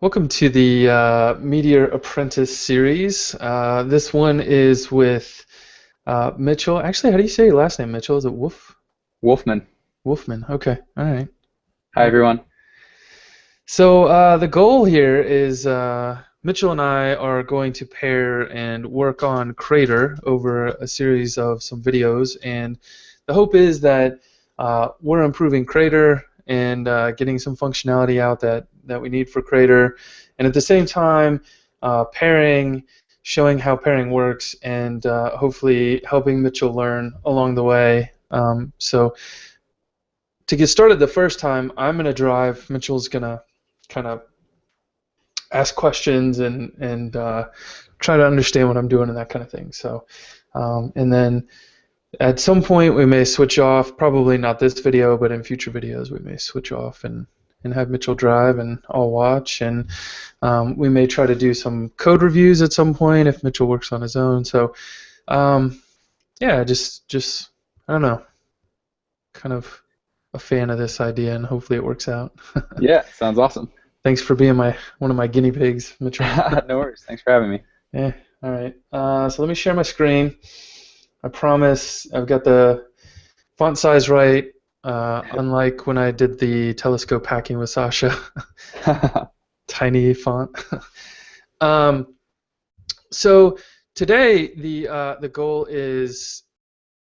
Welcome to the Meteor Apprentice series. This one is with Mitchell. Actually, how do you say your last name, Mitchell? Is it Wolfman. Wolfman? Okay, all right. Hi, Well, everyone. so the goal here is Mitchell and I are going to pair and work on Crater over a series of some videos, and the hope is that we're improving Crater and getting some functionality out that we need for Crater, and at the same time pairing, showing how pairing works, and hopefully helping Mitchell learn along the way. So to get started the first time, I'm going to drive. Mitchell's going to kind of ask questions and try to understand what I'm doing and that kind of thing. So, and then at some point we may switch off. Probably not this video, but in future videos we may switch off and have Mitchell drive and I'll watch. And we may try to do some code reviews at some point if Mitchell works on his own. So, yeah, just I don't know, kind of a fan of this idea, and hopefully it works out. Yeah, sounds awesome. Thanks for being one of my guinea pigs, Mitchell. No worries. Thanks for having me. Yeah, all right. So let me share my screen. I promise I've got the font size right, unlike when I did the telescope hacking with Sasha. Tiny font. um, so today the goal is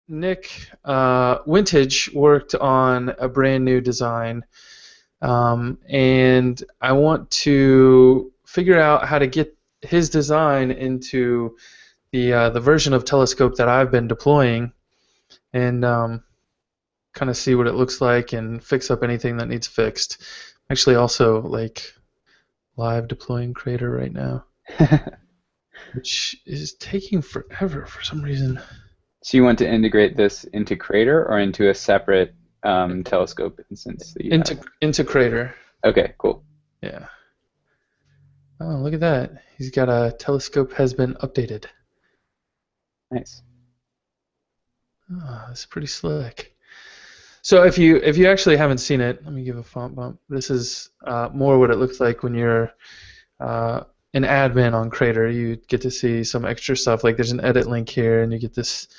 Nick Wintage worked on a brand new design. And I want to figure out how to get his design into the version of Telescope that I've been deploying, and kind of see what it looks like and fix up anything that needs fixed. Actually, also like live deploying Crater right now, which is taking forever for some reason. So you want to integrate this into Crater or into a separate telescope instance that you have? Into Crater. Okay, cool. Yeah. Oh, look at that. He's got a telescope has been updated. Nice. Oh, that's pretty slick. So if you actually haven't seen it, let me give a font bump. This is more what it looks like when you're an admin on Crater. You get to see some extra stuff. Like there's an edit link here, and you get this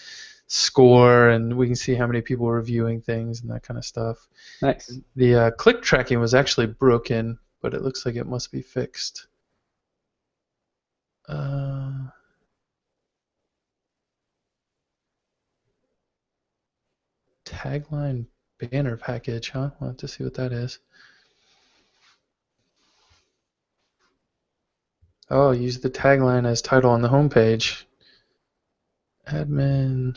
score, and we can see how many people are reviewing things and that kind of stuff. Nice. The click tracking was actually broken, but it looks like it must be fixed. Tagline banner package, huh? We'll have to see what that is. Oh, use the tagline as title on the homepage. Admin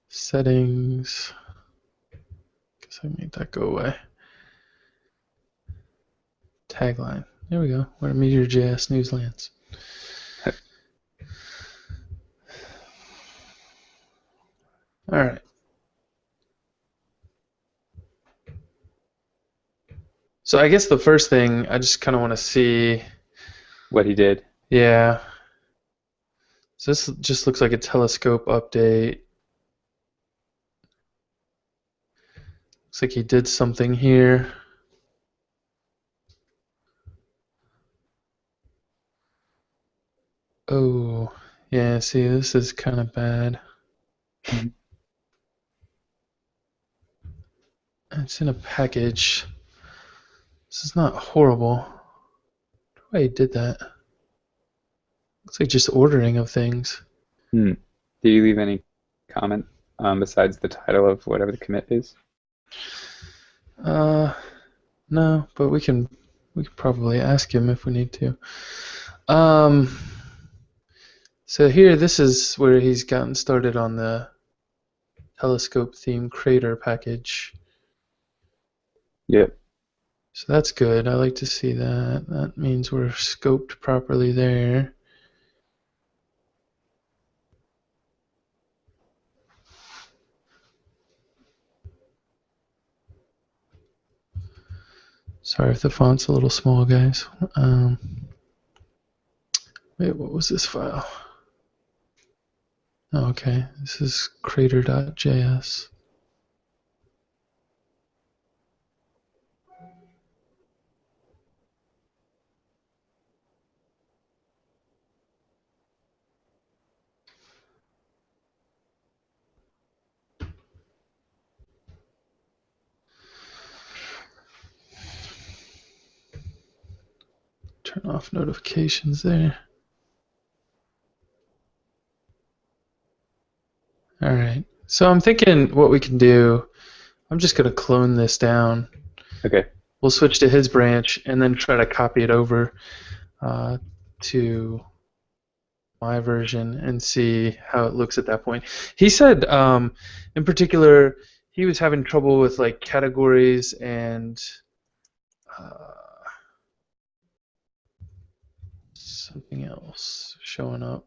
settings. Guess I made that go away. Tagline. There we go. Where Meteor.js news lands. All right. So I guess the first thing I just kind of want to see. What he did. Yeah. So this just looks like a telescope update. Looks like he did something here. Oh, yeah, see, this is kind of bad. It's in a package. This is not horrible. Why he did that? Looks like just ordering of things. Did you leave any comment besides the title of whatever the commit is? No, but we can probably ask him if we need to. So here, this is where he's gotten started on the telescope theme Crater package. Yep. So that's good. I like to see that. That means we're scoped properly there. Sorry if the font's a little small, guys. Wait, what was this file? Oh, okay, this is crater.js. Turn off notifications there. All right. So I'm thinking what we can do, I'm just going to clone this down. Okay. We'll switch to his branch and then try to copy it over to my version and see how it looks at that point. He said, in particular, he was having trouble with like categories and something else showing up.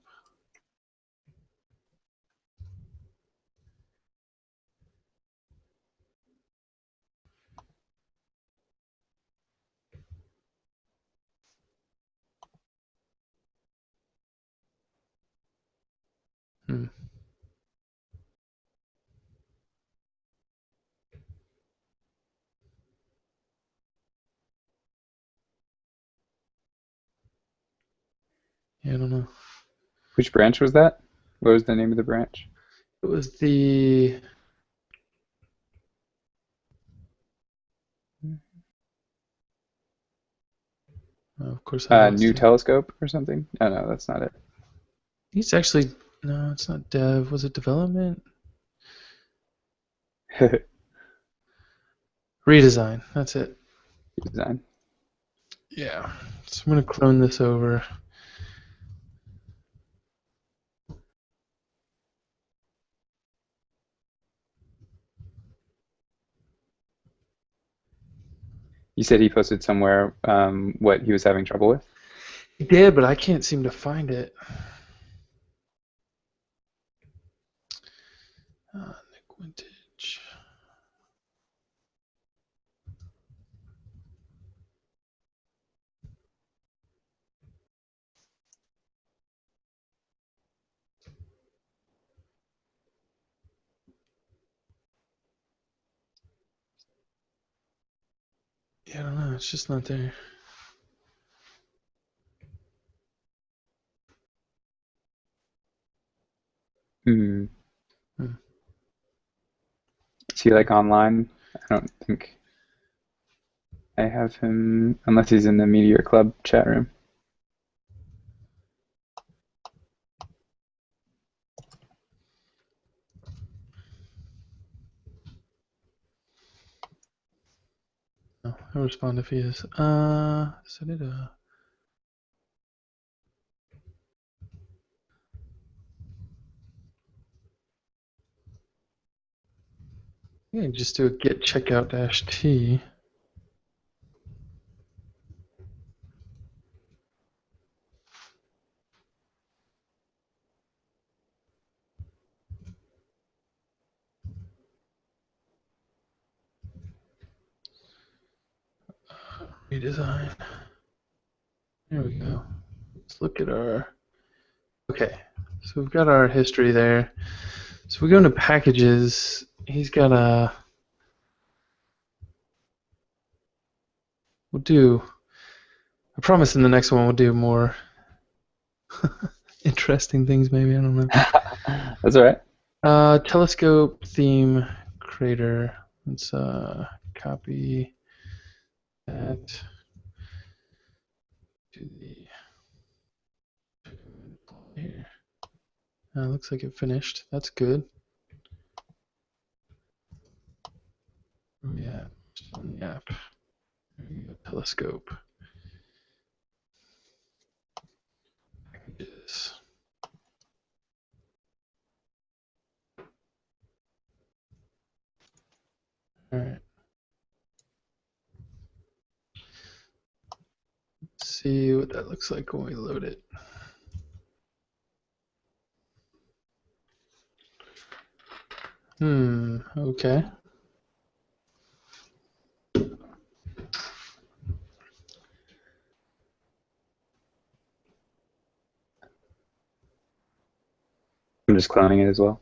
Hmm. Yeah, I don't know. Which branch was that? What was the name of the branch? It was the of course I lost New it. telescope or something? Oh, no, that's not it. He's actually no, it's not dev. Was it development? Redesign. That's it. Design. Yeah. So I'm gonna clone this over. You said he posted somewhere what he was having trouble with? He did, but I can't seem to find it. Nick Vintage. Yeah, I don't know. It's just not there. Hmm. Hmm. Is he like online? I don't think I have him unless he's in the Meteor Club chat room. No, I'll respond if he is. Set it up. Yeah, just do a git checkout dash t. Redesign. There we go. Let's look at our. Okay, so we've got our history there. So we go into packages. He's got a. We'll do. I promise in the next one we'll do more interesting things. Maybe I don't know. That's all right. Telescope theme creator. Let's copy that to the here. Looks like it finished. That's good. Yeah, just on the app. There you go. Telescope. Packages. All right. Let's see what that looks like when we load it. Okay. I'm just cloning it as well.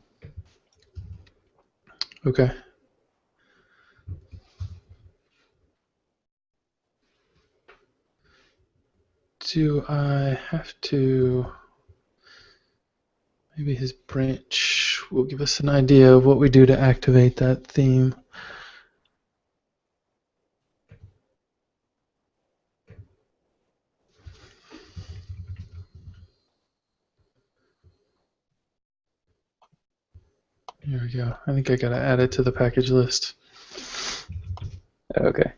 Okay. Do I have to, maybe his branch will give us an idea of what we do to activate that theme. Here we go. I think I gotta add it to the package list. Okay.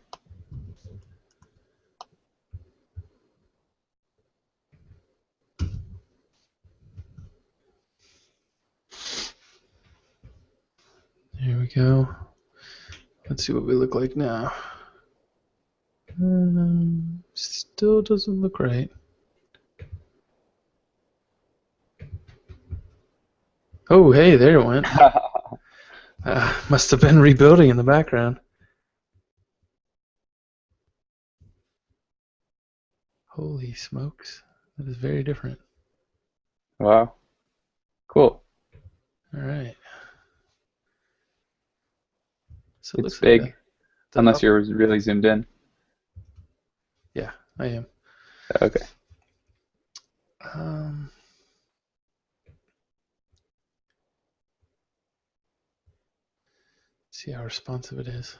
Here we go. Let's see what we look like now. Still doesn't look right. Oh, hey, there it went. Must have been rebuilding in the background. Holy smokes. That is very different. Wow. Cool. All right. So it It's looks like big, the unless up. you're really zoomed in. Yeah, I am. Okay. Um, see how responsive it is.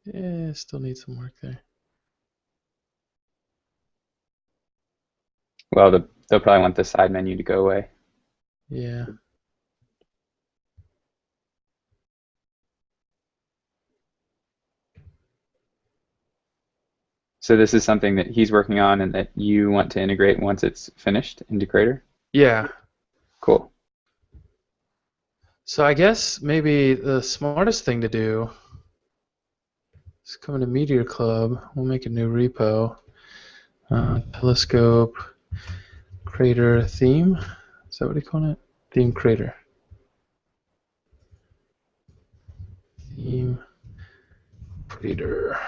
Yeah, still needs some work there. Well, they'll probably want the side menu to go away. Yeah. So this is something that he's working on and that you want to integrate once it's finished into Crater? Yeah. Cool. So I guess maybe the smartest thing to do is come into Meteor Club. We'll make a new repo. Telescope crater theme. Is that what you call it? Theme crater. Theme crater.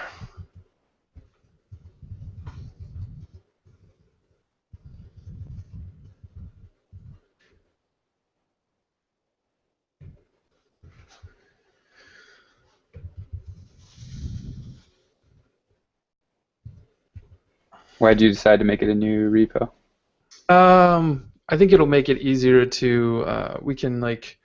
Why did you decide to make it a new repo? I think it'll make it easier to we can like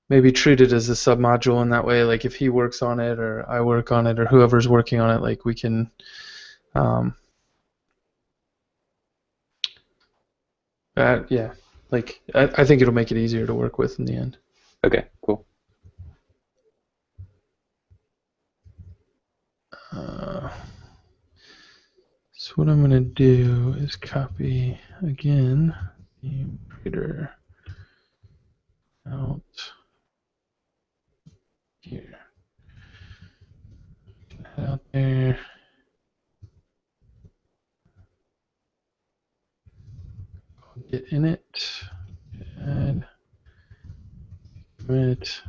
maybe treat it as a submodule in that way. Like if he works on it or I work on it or whoever's working on it, like we can um, yeah, like I think it'll make it easier to work with in the end. Okay, cool. Uh, so what I'm gonna do is copy again the creator out here, out there. Get in it. Add commit.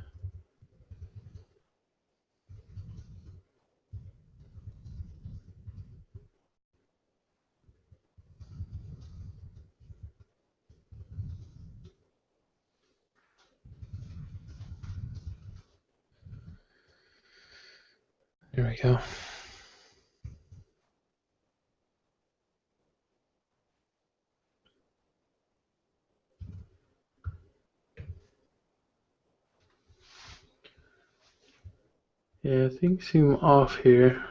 There we go. Yeah, things seem off here.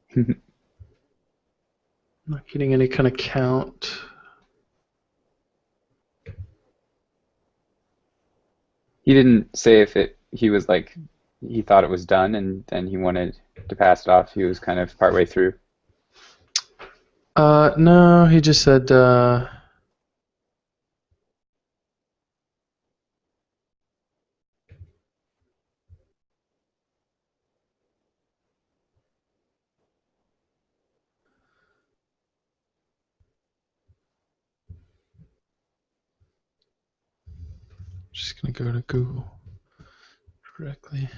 He I'm not getting any kind of count. didn't say if he was like, he thought it was done and then he wanted to pass it off. He was kind of partway through. No, he just said, just gonna go to Google directly.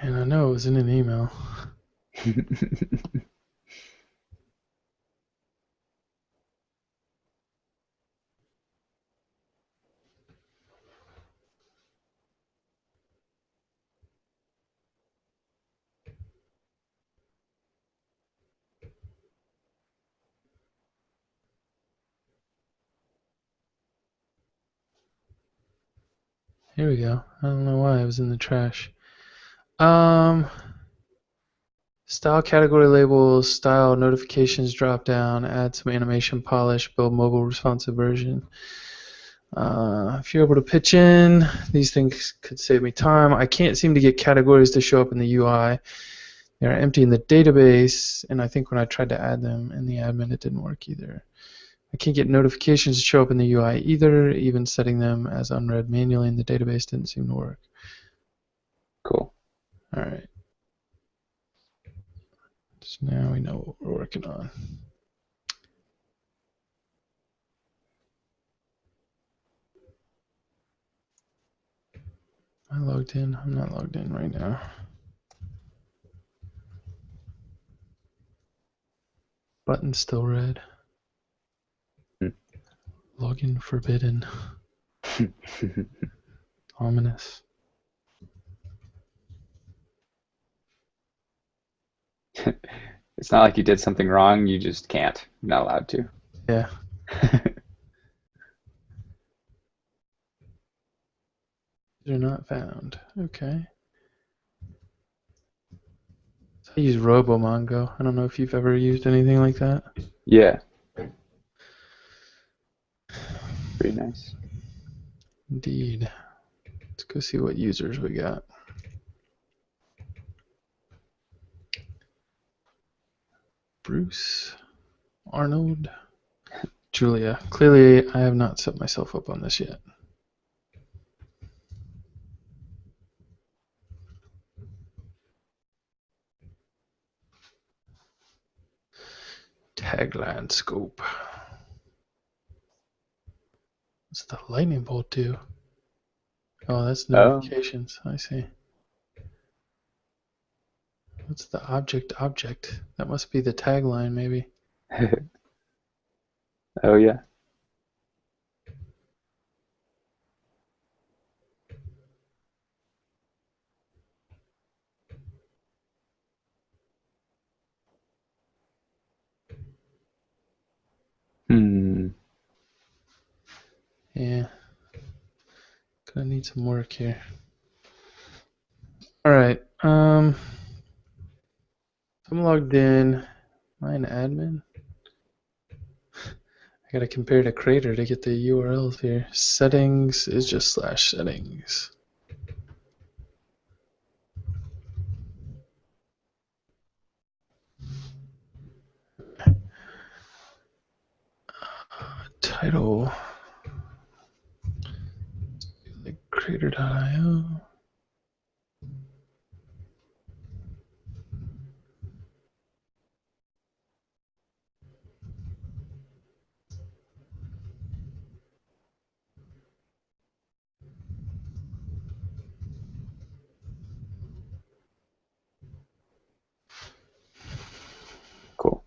And I know it was in an email. Here we go. I don't know why it was in the trash. Um, Style category labels, style notifications drop down, add some animation polish, build mobile responsive version. If you're able to pitch in, these things could save me time. I can't seem to get categories to show up in the UI. They're empty in the database, and I think when I tried to add them in the admin, it didn't work either. I can't get notifications to show up in the UI either. Even setting them as unread manually in the database didn't seem to work. Cool. All right. So now we know what we're working on. Am I logged in? I'm not logged in right now. Button still red. Login forbidden. Ominous. It's not like you did something wrong, you just can't. You're not allowed to. Yeah. They're not found. Okay. So I use RoboMongo. I don't know if you've ever used anything like that. Yeah, pretty nice. Indeed. Let's go see what users we got. Bruce, Arnold, Julia. Clearly, I have not set myself up on this yet. Tagline scope. What's the lightning bolt do? Oh, that's Oh. notifications. I see. What's the object? That must be the tagline, maybe. Oh yeah. Hmm. Yeah. Gonna need some work here. All right. I'm logged in. Am I an admin? I gotta compare to Crater to get the URLs here. Settings is just slash settings. Title. Like Crater.io. Cool.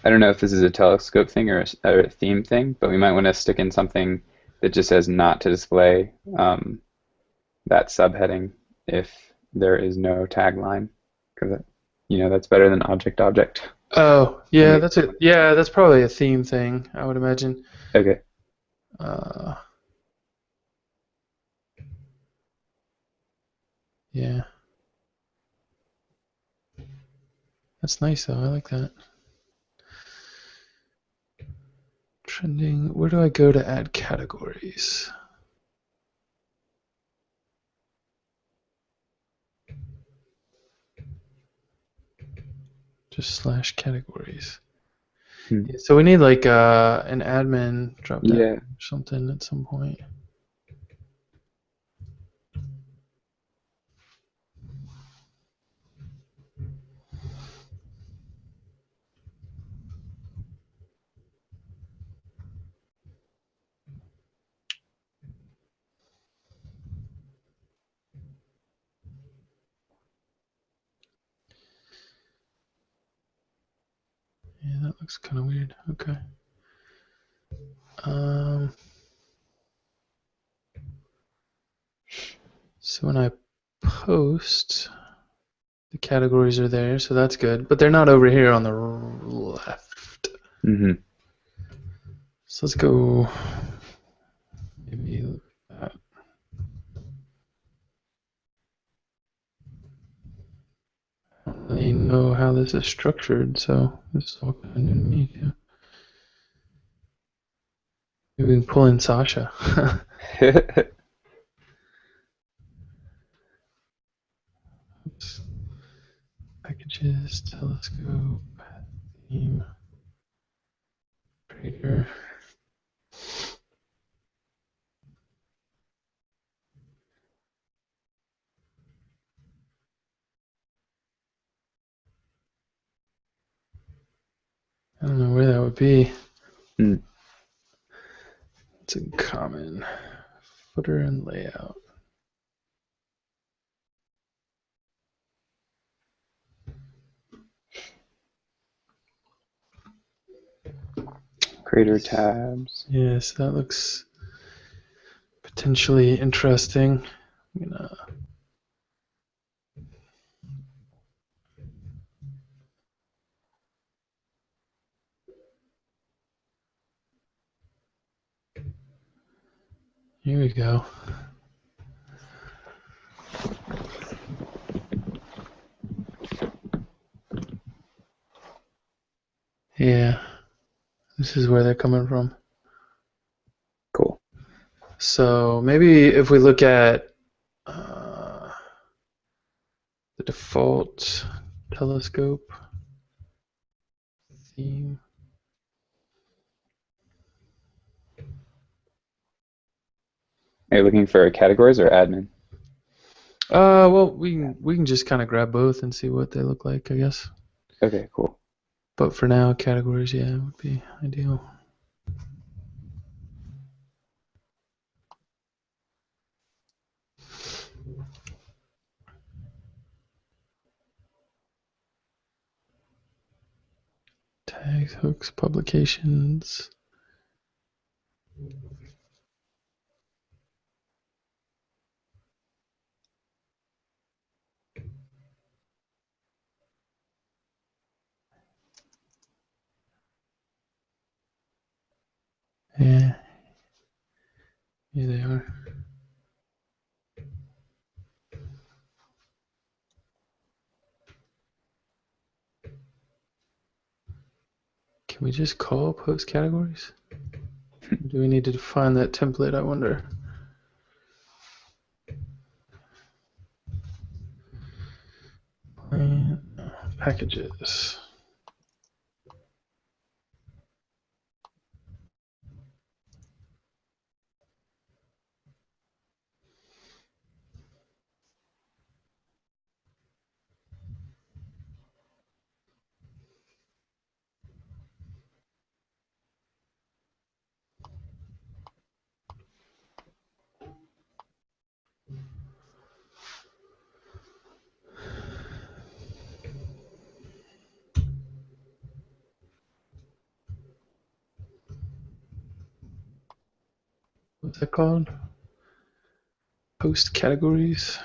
I don't know if this is a telescope thing or a theme thing, but we might want to stick in something that just says not to display that subheading if there is no tagline, because that's better than object object Oh, when yeah, we that's it. Yeah, that's probably a theme thing, I would imagine. okay. Uh, yeah, that's nice though. I like that. Trending. Where do I go to add categories? Just slash categories. Hmm. Yeah, so we need like an admin drop down Yeah, or something at some point. looks kind of weird. Okay. Um, so when I post, the categories are there, so that's good. But they're not over here on the left. Mm-hmm. So let's go. Maybe look at that. I don't really know how this is structured, so this is all kind of new to me too. Maybe we can pull in Sasha. Oops. Packages, telescope, theme, trader. I don't know where that would be. Mm. It's a common footer and layout. Creator tabs. Yes, that looks potentially interesting. I'm gonna. Here we go. Yeah, this is where they're coming from. Cool. So maybe if we look at uh, the default telescope theme. Are you looking for categories or admin? Well, we can just kind of grab both and see what they look like, I guess. Okay, cool. But for now, categories, yeah, would be ideal. Tags, hooks, publications. Yeah, here they are. Can we just call post categories? Do we need to define that template, I wonder? Packages. What's that called? Post categories.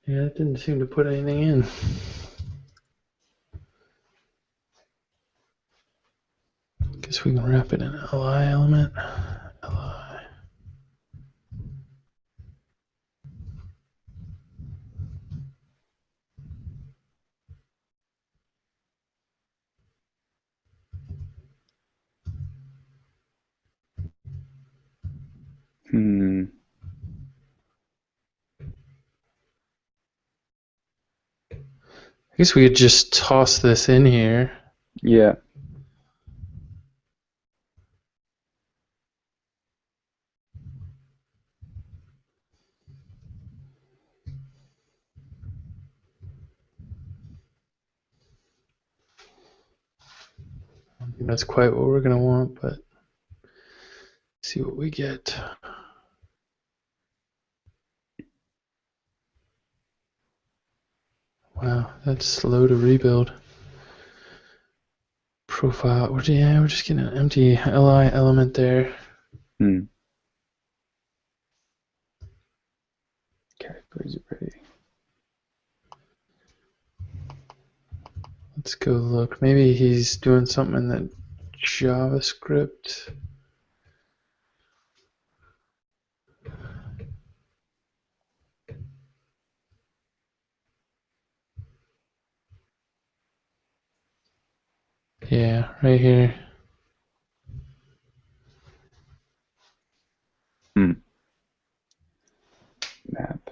Yeah, it didn't seem to put anything in. Guess we can wrap it in an li element. Li. Hmm. I guess we could just toss this in here. Yeah. That's quite what we're gonna want, but see what we get. Wow, that's slow to rebuild. Profile. We're just getting an empty li element there. Hmm. Categories are pretty. Let's go look. Maybe he's doing something in the JavaScript. Yeah, right here. Hmm. Map.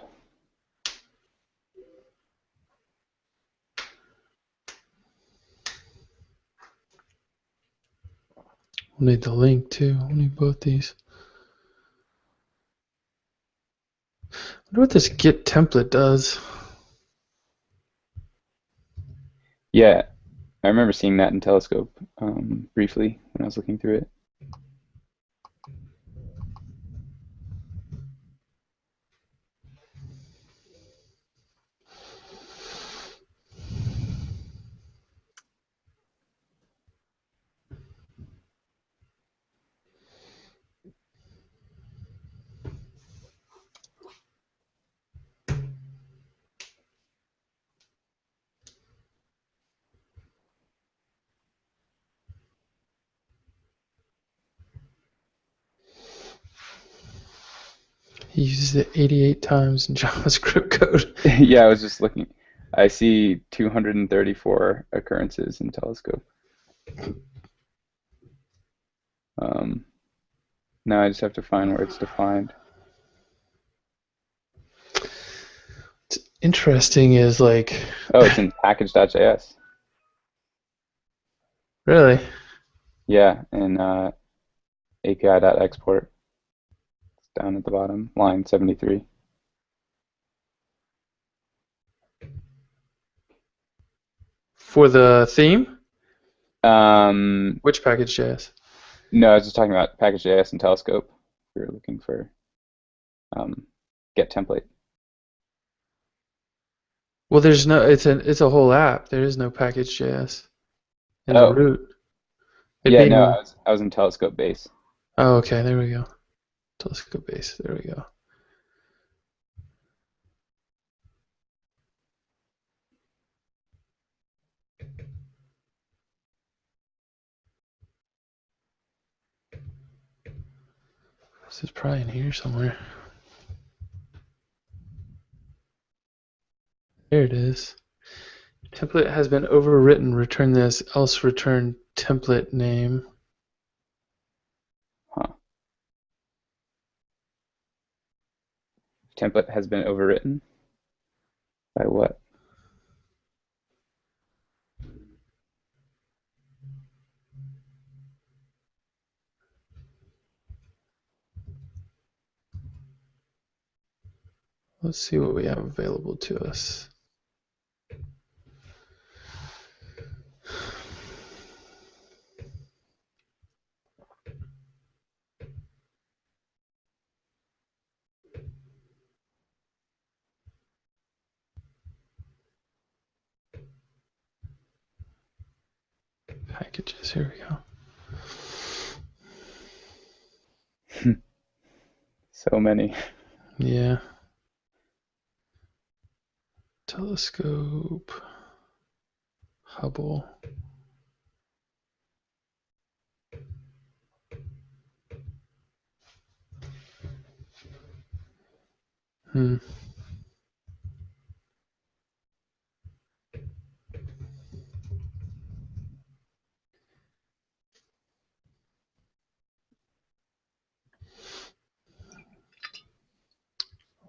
We'll need the link too. We'll need both these. I wonder what this get template does. Yeah, I remember seeing that in Telescope briefly when I was looking through it. He uses it 88 times in JavaScript code. Yeah, I was just looking. I see 234 occurrences in Telescope. Um, Now I just have to find where it's defined. What's interesting is like, Oh, it's in package.js. really, Yeah, in API.export. It's down at the bottom, line 73. for the theme, Um, which package.js? no, I was just talking about package.js and Telescope. We were looking for um, get template. Well, there's no. It's a whole app. There is no package.js in the Oh, root. It'd yeah, be no, in. I was in Telescope base. Oh, okay. There we go. Telescope base. There we go. This is probably in here somewhere. There it is. Template has been overwritten. Return this, else return template name. Huh. Template has been overwritten by what? Let's see what we have available to us. Packages. Here we go. So many. Yeah. Telescope. Hubble. Hmm.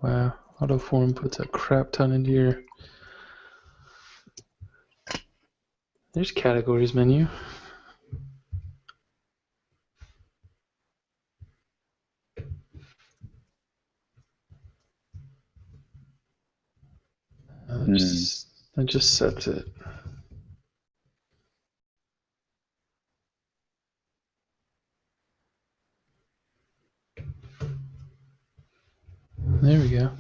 Wow. Autoform puts a crap ton into your. There's categories menu. Hmm. That just sets it. There we go.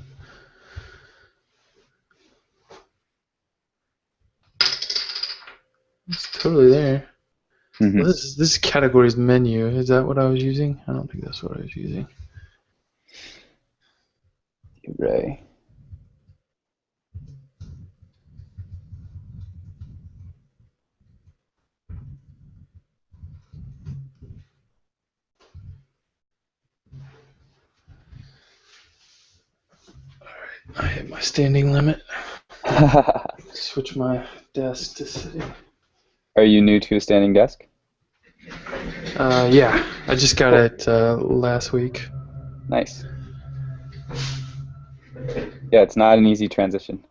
It's totally there. Well, Hmm. this is categories menu. Is that what I was using? I don't think that's what I was using. Right. I hit my standing limit. Switch my desk to sitting. Are you new to a standing desk? Yeah, I just got Cool. it last week. Nice. Yeah, it's not an easy transition.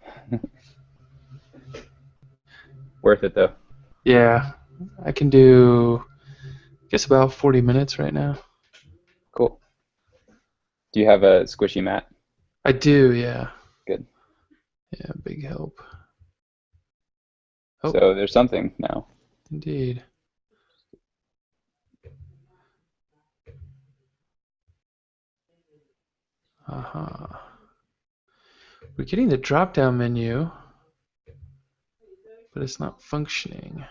Worth it though. Yeah, I can do, I guess, about 40 minutes right now. Cool. Do you have a squishy mat? I do, yeah. Good. Yeah, big help. Oh, So there's something now. indeed. Uh-huh. We're getting the drop-down menu, but it's not functioning.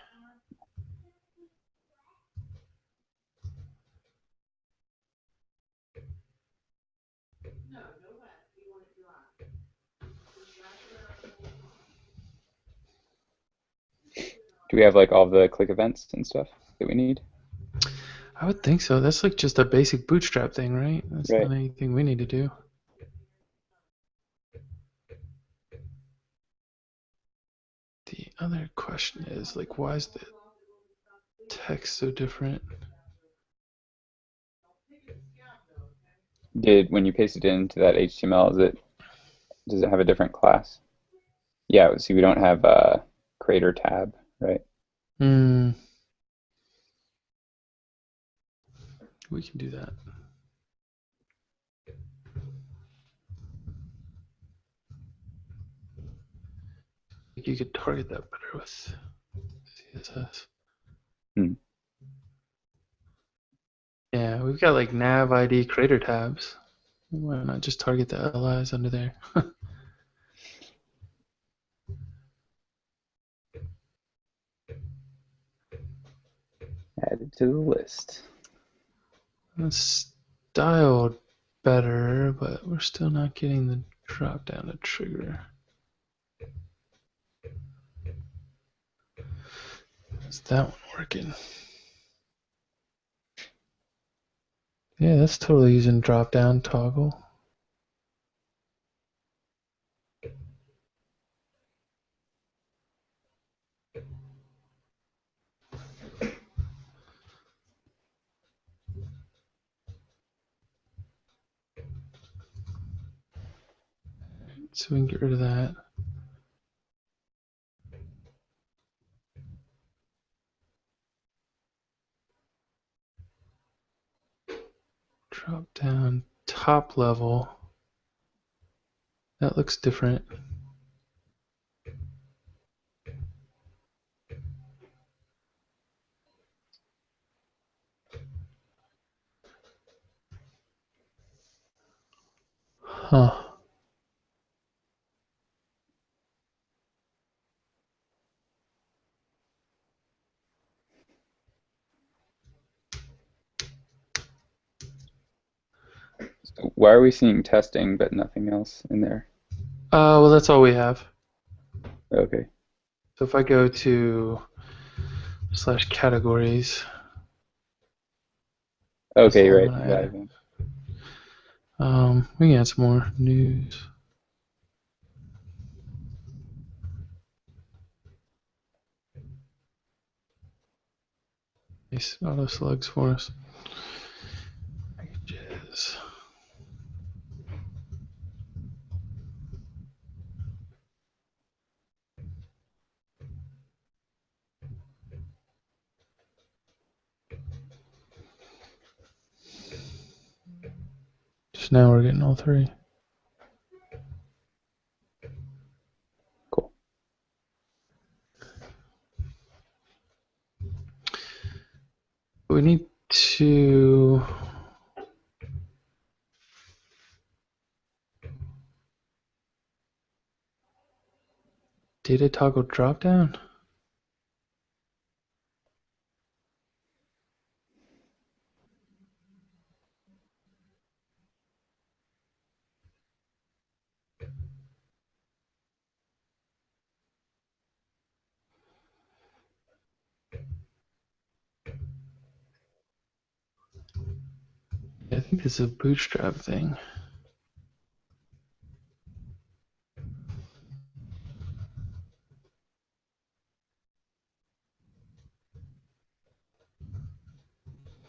Do we have like all the click events and stuff that we need? I would think so. That's like just a basic bootstrap thing, right? That's Right. not anything we need to do. The other question is, like, why is the text so different? Did when you paste it into that HTML, does it have a different class? Yeah, see we don't have a creator tab, right? Hmm, we can do that. You could target that better with CSS. Hmm. Yeah, we've got like nav ID creator tabs. Why not just target the LIs under there? Add it to the list. It's styled better, but we're still not getting the drop down to trigger. Is that one working? Yeah, that's totally using drop down toggle. So we can get rid of that. Drop down top level. That looks different. Huh. So why are we seeing testing but nothing else in there? Well, that's all we have. Okay. So if I go to slash categories, that's the Okay, only right. one I That added. event. We can add some more news. Nice auto slugs for us. Packages. Just now we're getting all three. Cool. We need to Data toggle dropdown? I think this is a bootstrap thing.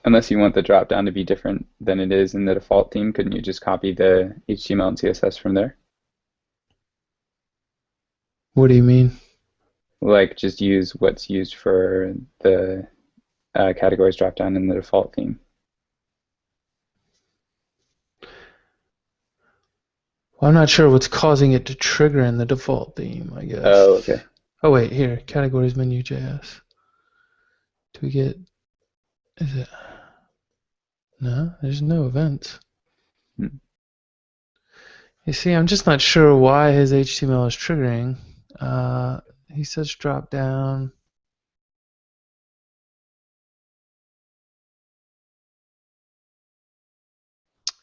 Unless you want the dropdown to be different than it is in the default theme, couldn't you just copy the HTML and CSS from there? What do you mean? Like just use what's used for the categories dropdown in the default theme. Well, I'm not sure what's causing it to trigger in the default theme, I Oh, guess. okay. Oh, wait, here, categories menu JS. Do we get, is it, no, there's no events. Hmm. You see, I'm just not sure why his HTML is triggering. He says drop down.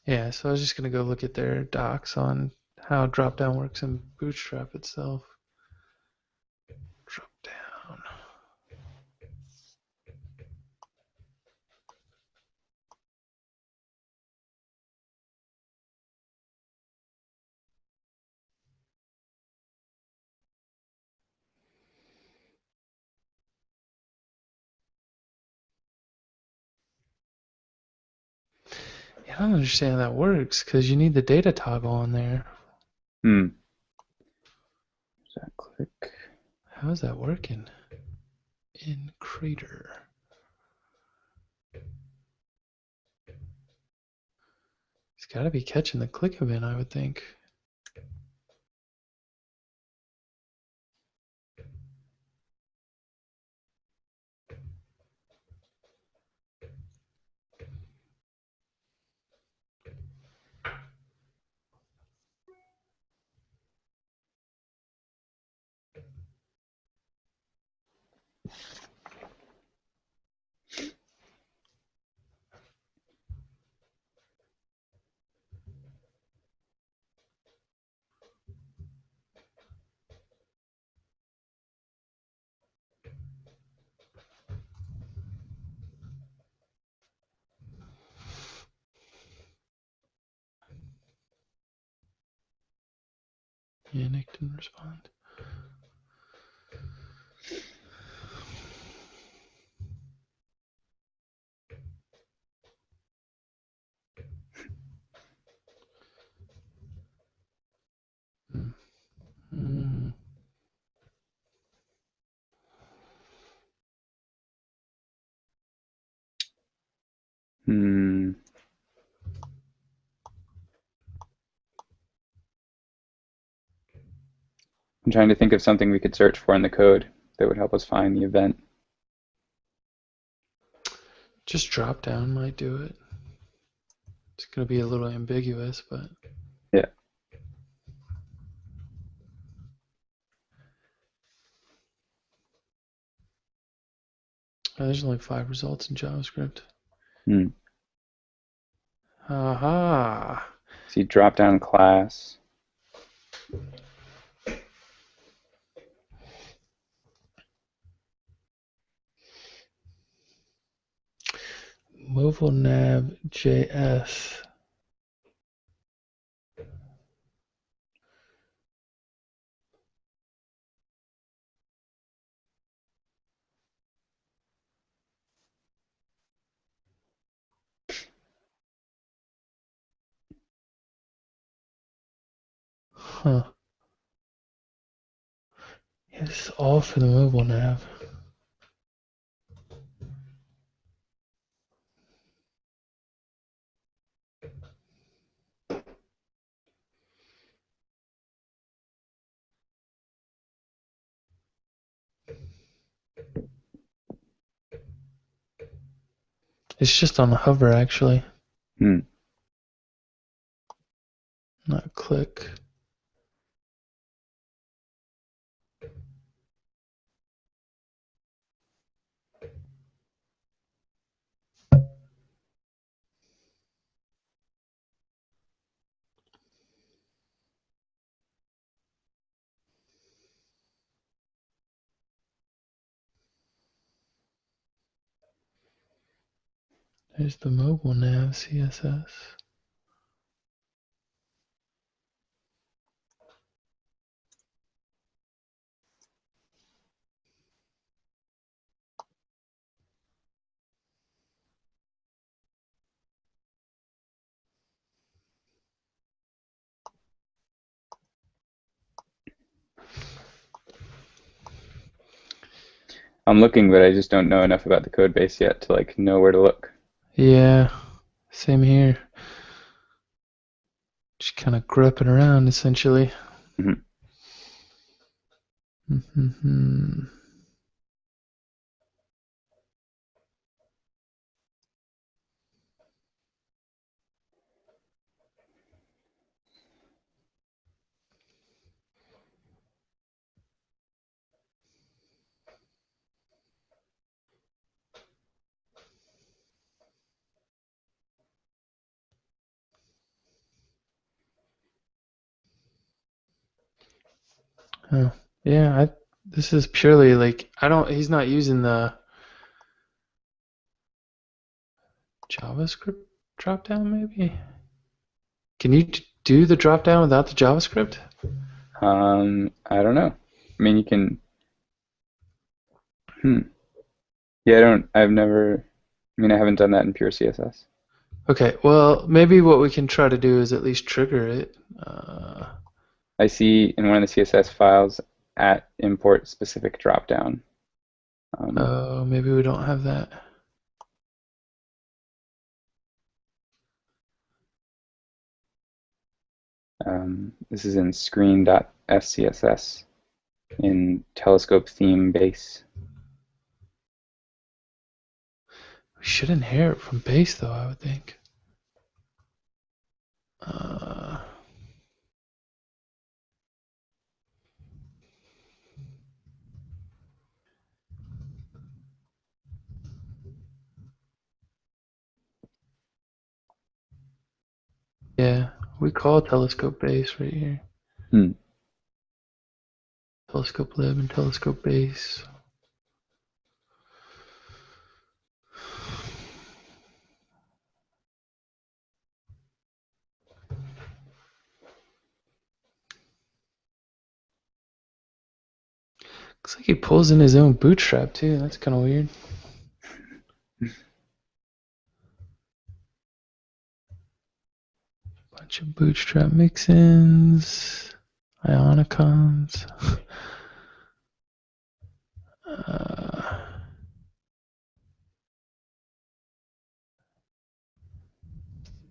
Yeah, so I was just going to go look at their docs on how dropdown works in Bootstrap itself. Drop down. Yeah, I don't understand how that works because you need the data toggle on there. Hmm. Does that click? How is that working in Crater? It's got to be catching the click event, I would think. Yeah, Nick didn't respond. Mm. Hmm. I'm trying to think of something we could search for in the code that would help us find the event. Just drop down might do it. It's going to be a little ambiguous, but Yeah. there's only 5 results in JavaScript. Hmm. Aha. See dropdown class. Mobile nav JS. Huh. Yeah, this is all for the mobile nav. It's just on the hover, actually, Hmm. not click. There's the mobile nav CSS. I'm looking, but I just don't know enough about the code base yet to like know where to look. Yeah, same here. Just kind of gripping around essentially. Mhm. Mm-hmm. Oh, yeah. This is purely like I don't. He's not using the JavaScript dropdown. Maybe. Can you do the dropdown without the JavaScript? I don't know. I mean, you can. Hmm. Yeah, I don't. I've never. I mean, I haven't done that in pure CSS. Okay. Well, maybe what we can try to do is at least trigger it. I see in one of the CSS files at import specific dropdown. Um, Oh, maybe we don't have that. this is in screen.scss in telescope theme base. We should inherit from base, though. I would think. Uh, yeah, we call telescope base right here. Hmm. Telescope lib and telescope base. Looks like he pulls in his own bootstrap too. That's kind of weird. Bunch of bootstrap mixins, ionicons. uh,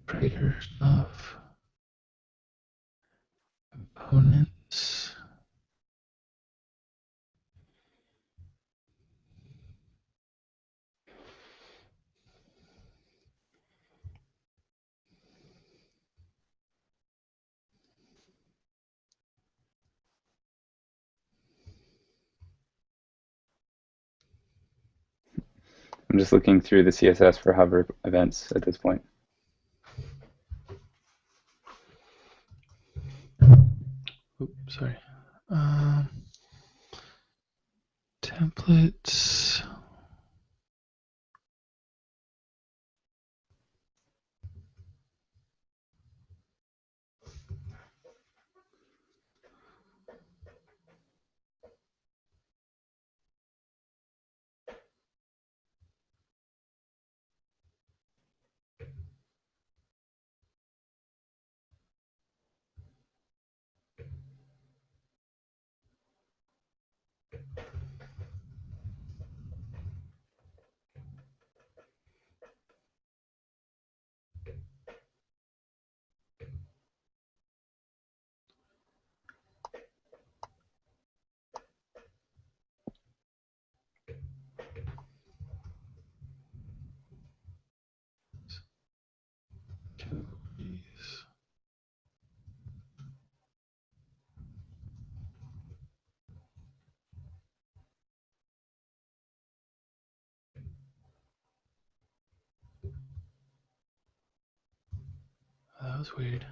Prater stuff. Components. I'm just looking through the CSS for hover events at this point. Oops, sorry. Um, Templates. That was weird.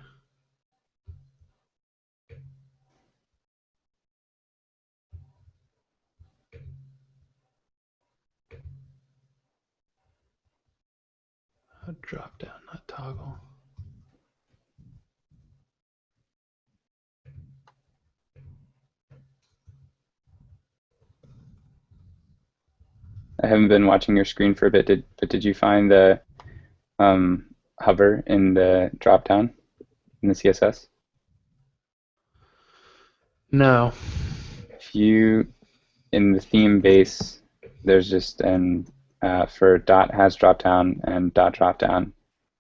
Drop down, not toggle. I haven't been watching your screen for a bit, but did you find the hover in the drop down in the CSS? No. If you in the theme base, there's just an for dot has drop down and dot drop down.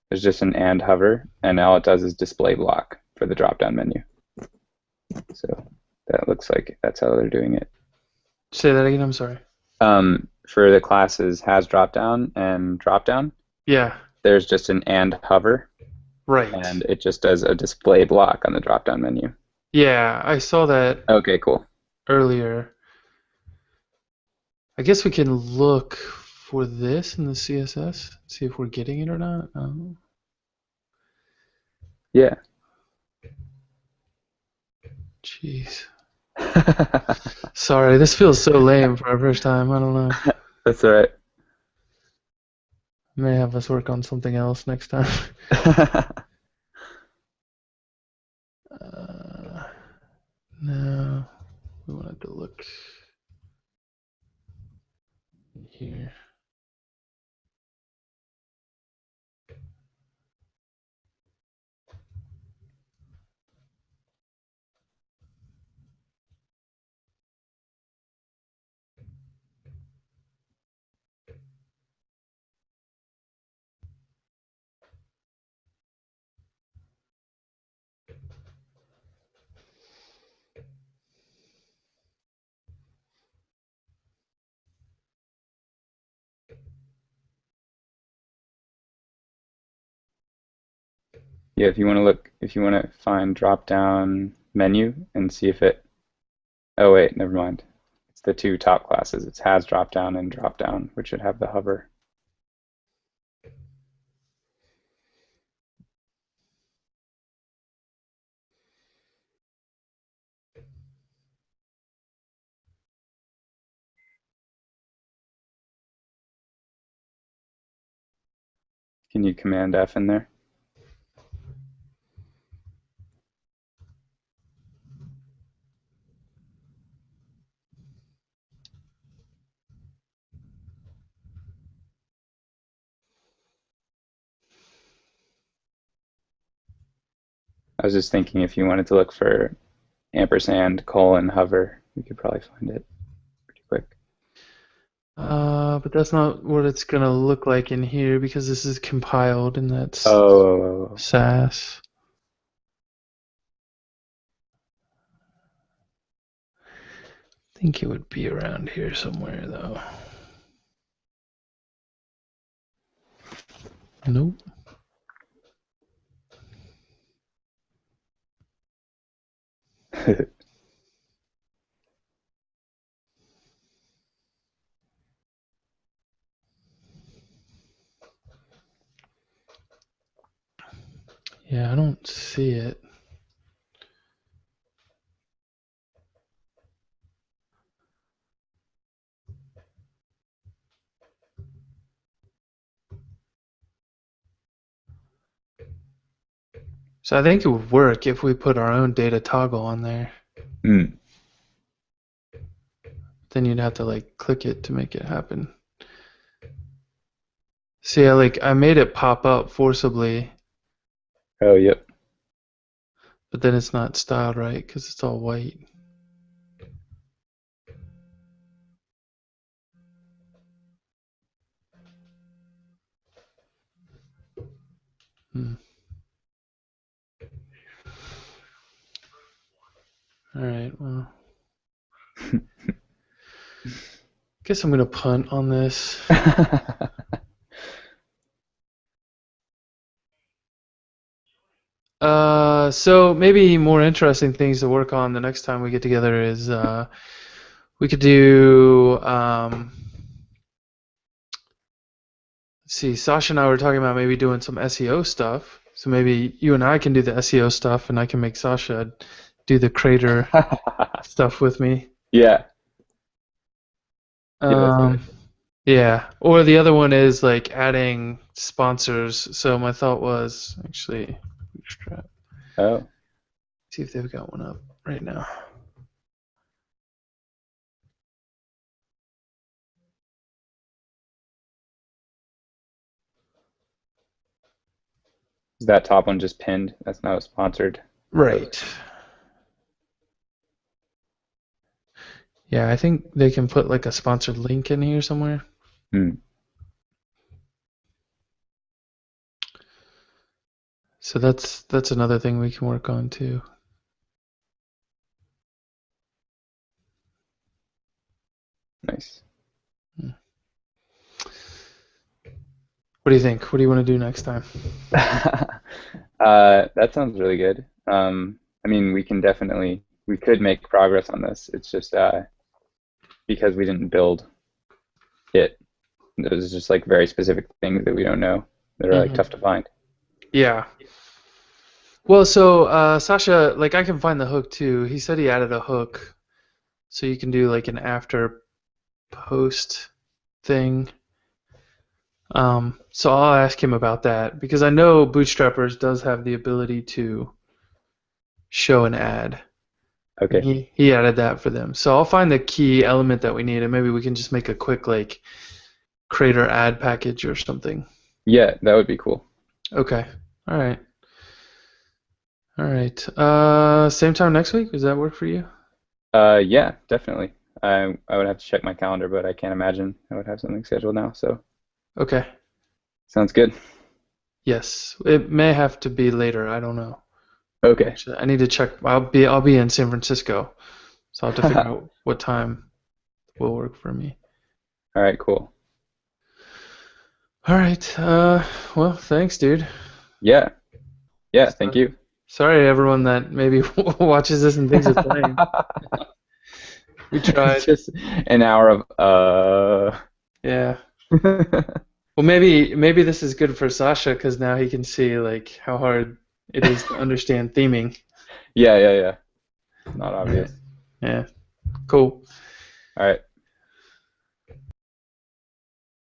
There's just an and hover, and all it does is display block for the drop down menu. So that looks like that's how they're doing it. Say that again. I'm sorry. For the classes has drop down and drop down, Yeah. there's just an and hover, Right. and it just does a display block on the drop down menu. Yeah, I saw that Okay, cool. earlier. I guess we can look for this in the CSS, see if we're getting it or not. Yeah. Jeez. Sorry, this feels so lame for our first time. I don't know. That's all right. May have us work on something else next time. uh, no, we wanted to look here. Yeah, if you want to look, if you want to find drop down menu and see if it, oh wait, never mind. It's the two top classes. It has drop down and drop down, which should have the hover. Can you Command F in there? I was just thinking if you wanted to look for ampersand colon hover, you could probably find it pretty quick. But that's not what it's gonna look like in here because this is compiled and that's Oh, SAS. I think it would be around here somewhere though. Nope. Yeah, I don't see it. So I think it would work if we put our own data toggle on there. Hmm. Then you'd have to like click it to make it happen. See, I made it pop up forcibly, Oh, yep. but then it's not styled right because it's all white. Hmm. All right. Well, guess I'm gonna punt on this. So maybe more interesting things to work on the next time we get together is we could do let's see, Sasha and I were talking about maybe doing some SEO stuff. So maybe you and I can do the SEO stuff, and I can make Sasha do the creator stuff with me. Yeah. Yeah, that's Um, good. Yeah. Or the other one is like adding sponsors. So my thought was actually Bootstrap. Oh, See if they've got one up right now. is that top one just pinned? That's not a sponsored post. Right. Yeah, I think they can put like a sponsored link in here somewhere. Hmm, So that's another thing we can work on too. nice. Hmm. What do you think? What do you want to do next time? That sounds really good. I mean, we could make progress on this. It's just because we didn't build it. There's just like very specific things that we don't know that are like Hmm. tough to find. Yeah. Well, so Sasha, like I can find the hook too. He said he added a hook, so you can do like an after post thing. So I'll ask him about that because I know Bootstrappers does have the ability to show an ad. And Okay. he added that for them. So I'll find the key element that we need and maybe we can just make a quick like creator ad package or something. Yeah, that would be cool. Okay. All right. All right. Same time next week? Does that work for you? Yeah, definitely. I would have to check my calendar, but I can't imagine I would have something scheduled now. So Okay. sounds good. Yes. It may have to be later. I don't know. Okay. Actually, I need to check. I'll be in San Francisco, so I'll have to figure out what time will work for me. All right, cool. All right. Well, thanks, dude. Yeah, yeah, thank So, you. sorry to everyone that maybe watches this and thinks it's lame. We It's tried. just an hour of Yeah. Well, maybe this is good for Sasha because now he can see like how hard it is to understand theming. Yeah, yeah, yeah. Not All right. obvious. Yeah. Cool. All right.